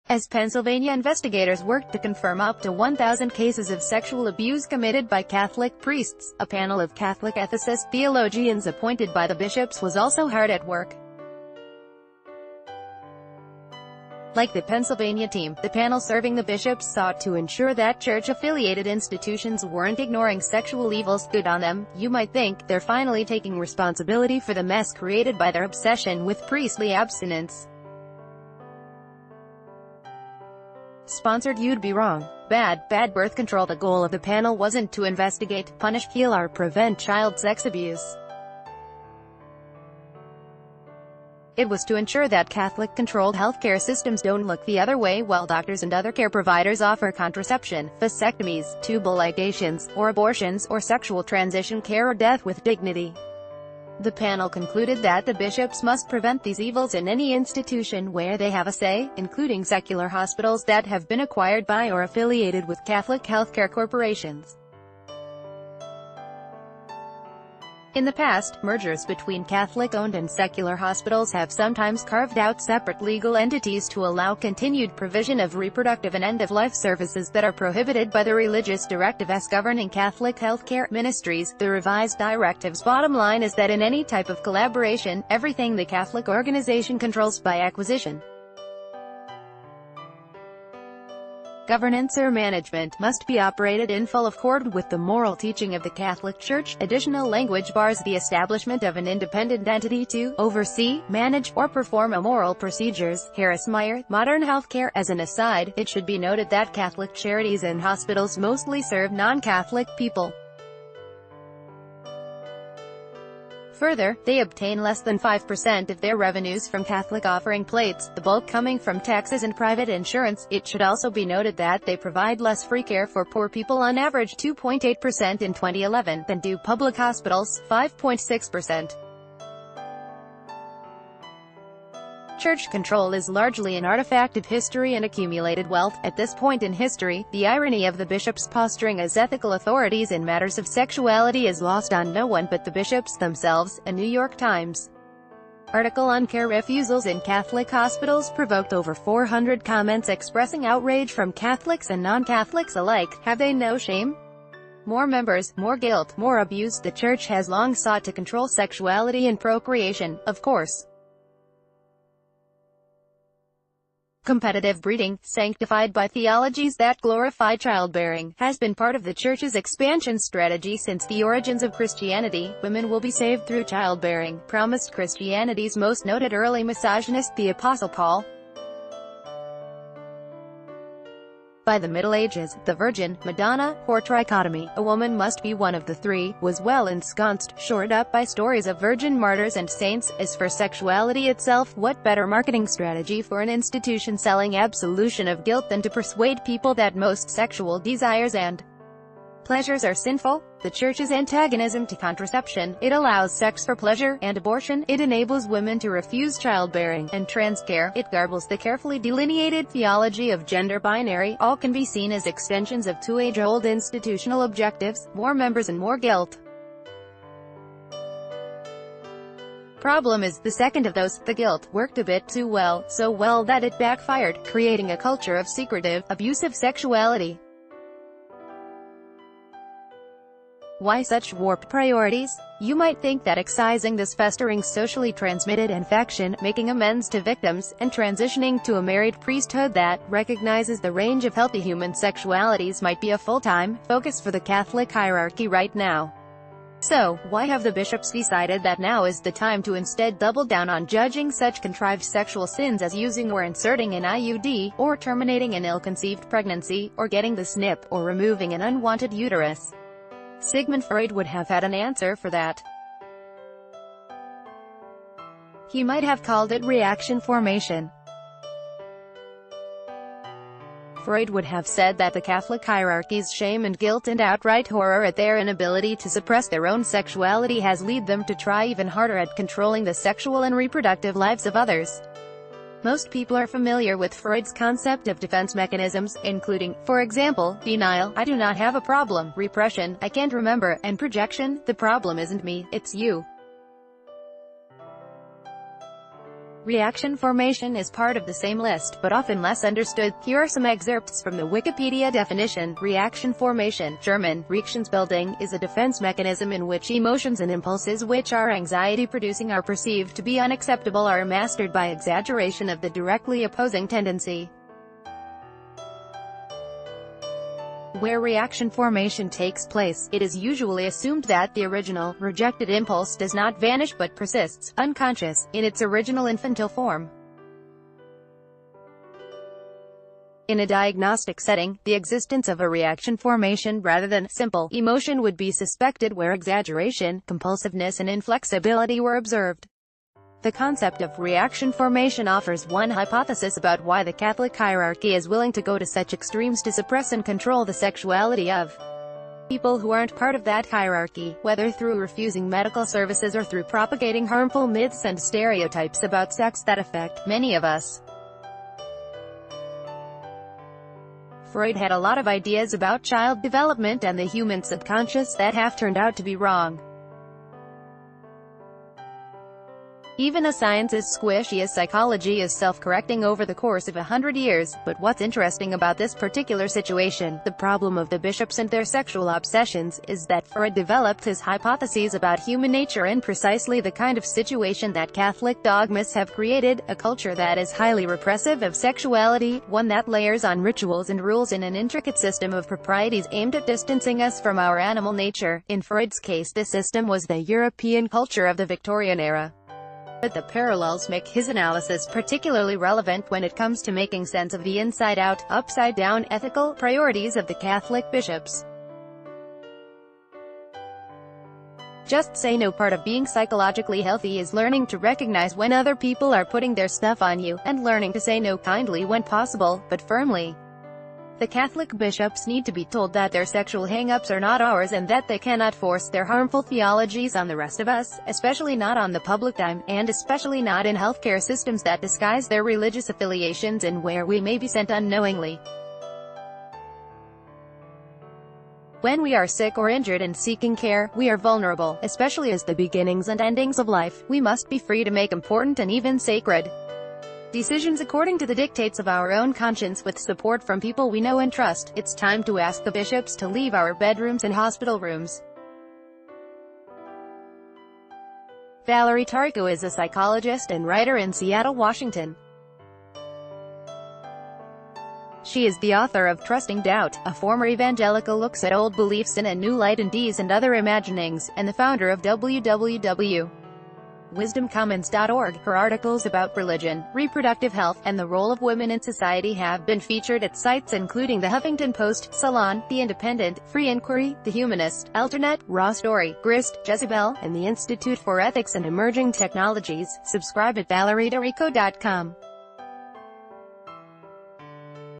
As Pennsylvania investigators worked to confirm up to 1,000 cases of sexual abuse committed by Catholic priests, a panel of Catholic ethicist theologians appointed by the bishops was also hard at work. Like the Pennsylvania team, the panel serving the bishops sought to ensure that church-affiliated institutions weren't ignoring sexual evils. Good on them, you might think. They're finally taking responsibility for the mess created by their obsession with priestly abstinence. Sponsored You'd Be Wrong. Bad birth control. The goal of the panel wasn't to investigate, punish, heal or prevent child sex abuse. It was to ensure that Catholic-controlled healthcare systems don't look the other way while doctors and other care providers offer contraception, vasectomies, tubal ligations, or abortions, or sexual transition care or death with dignity. The panel concluded that the bishops must prevent these evils in any institution where they have a say, including secular hospitals that have been acquired by or affiliated with Catholic healthcare corporations. In the past, mergers between Catholic-owned and secular hospitals have sometimes carved out separate legal entities to allow continued provision of reproductive and end-of-life services that are prohibited by the religious directives governing Catholic healthcare ministries. The revised directive's bottom line is that in any type of collaboration, everything the Catholic organization controls by acquisition, governance or management, must be operated in full accord with the moral teaching of the Catholic Church. Additional language bars the establishment of an independent entity to oversee, manage, or perform immoral procedures. Harris Meyer, Modern Healthcare. As an aside, it should be noted that Catholic charities and hospitals mostly serve non-Catholic people. Further, they obtain less than 5% of their revenues from Catholic offering plates, the bulk coming from taxes and private insurance. It should also be noted that they provide less free care for poor people, on average 2.8% in 2011, than do public hospitals, 5.6%. Church control is largely an artifact of history and accumulated wealth. At this point in history, the irony of the bishops posturing as ethical authorities in matters of sexuality is lost on no one but the bishops themselves. A New York Times article on care refusals in Catholic hospitals provoked over 400 comments expressing outrage from Catholics and non-Catholics alike. Have they no shame? More members, more guilt, more abuse. The Church has long sought to control sexuality and procreation, of course. Competitive breeding, sanctified by theologies that glorify childbearing, has been part of the Church's expansion strategy since the origins of Christianity. Women will be saved through childbearing, promised Christianity's most noted early misogynist, the Apostle Paul. By the Middle Ages, the Virgin, Madonna, or trichotomy, a woman must be one of the three, was well ensconced, shored up by stories of virgin martyrs and saints. As for sexuality itself, what better marketing strategy for an institution selling absolution of guilt than to persuade people that most sexual desires and pleasures are sinful? The Church's antagonism to contraception, it allows sex for pleasure, and abortion, it enables women to refuse childbearing, and trans care, it garbles the carefully delineated theology of gender binary, all can be seen as extensions of two age-old institutional objectives: more members and more guilt. Problem is, the second of those, the guilt, worked a bit too well, so well that it backfired, creating a culture of secretive, abusive sexuality. Why such warped priorities? You might think that excising this festering socially transmitted infection, making amends to victims, and transitioning to a married priesthood that recognizes the range of healthy human sexualities might be a full-time focus for the Catholic hierarchy right now. So, why have the bishops decided that now is the time to instead double down on judging such contrived sexual sins as using or inserting an IUD, or terminating an ill-conceived pregnancy, or getting the snip, or removing an unwanted uterus? Sigmund Freud would have had an answer for that. He might have called it reaction formation. Freud would have said that the Catholic hierarchy's shame and guilt and outright horror at their inability to suppress their own sexuality has led them to try even harder at controlling the sexual and reproductive lives of others. Most people are familiar with Freud's concept of defense mechanisms, including, for example, denial, I do not have a problem, repression, I can't remember, and projection, the problem isn't me, it's you. Reaction formation is part of the same list, but often less understood. Here are some excerpts from the Wikipedia definition. Reaction formation, German, Reaktionsbildung, is a defense mechanism in which emotions and impulses which are anxiety-producing or perceived to be unacceptable are mastered by exaggeration of the directly opposing tendency. Where reaction formation takes place, it is usually assumed that the original, rejected impulse does not vanish but persists, unconscious, in its original infantile form. In a diagnostic setting, the existence of a reaction formation rather than simple emotion would be suspected where exaggeration, compulsiveness and inflexibility were observed. The concept of reaction formation offers one hypothesis about why the Catholic hierarchy is willing to go to such extremes to suppress and control the sexuality of people who aren't part of that hierarchy, whether through refusing medical services or through propagating harmful myths and stereotypes about sex that affect many of us. Freud had a lot of ideas about child development and the human subconscious that have turned out to be wrong. Even as science is squishy as psychology is self-correcting over the course of 100 years, but what's interesting about this particular situation, the problem of the bishops and their sexual obsessions, is that Freud developed his hypotheses about human nature in precisely the kind of situation that Catholic dogmas have created, a culture that is highly repressive of sexuality, one that layers on rituals and rules in an intricate system of proprieties aimed at distancing us from our animal nature. In Freud's case, this system was the European culture of the Victorian era. But the parallels make his analysis particularly relevant when it comes to making sense of the inside-out, upside-down ethical priorities of the Catholic bishops. Just Say No. Part of being psychologically healthy is learning to recognize when other people are putting their stuff on you, and learning to say no kindly when possible, but firmly. The Catholic bishops need to be told that their sexual hang-ups are not ours and that they cannot force their harmful theologies on the rest of us, especially not on the public dime, and especially not in healthcare systems that disguise their religious affiliations and where we may be sent unknowingly. When we are sick or injured and seeking care, we are vulnerable, especially as the beginnings and endings of life. We must be free to make important and even sacred decisions according to the dictates of our own conscience with support from people we know and trust. It's time to ask the bishops to leave our bedrooms and hospital rooms. Valerie Tarico is a psychologist and writer in Seattle, Washington. She is the author of Trusting Doubt, A Former Evangelical Looks at Old Beliefs in a New Light and D's and Other Imaginings, and the founder of www.wisdomcommons.org. Her articles about religion, reproductive health, and the role of women in society have been featured at sites including The Huffington Post, Salon, The Independent, Free Inquiry, The Humanist, Alternet, Raw Story, Grist, Jezebel, and the Institute for Ethics and Emerging Technologies. Subscribe at valerietarico.com.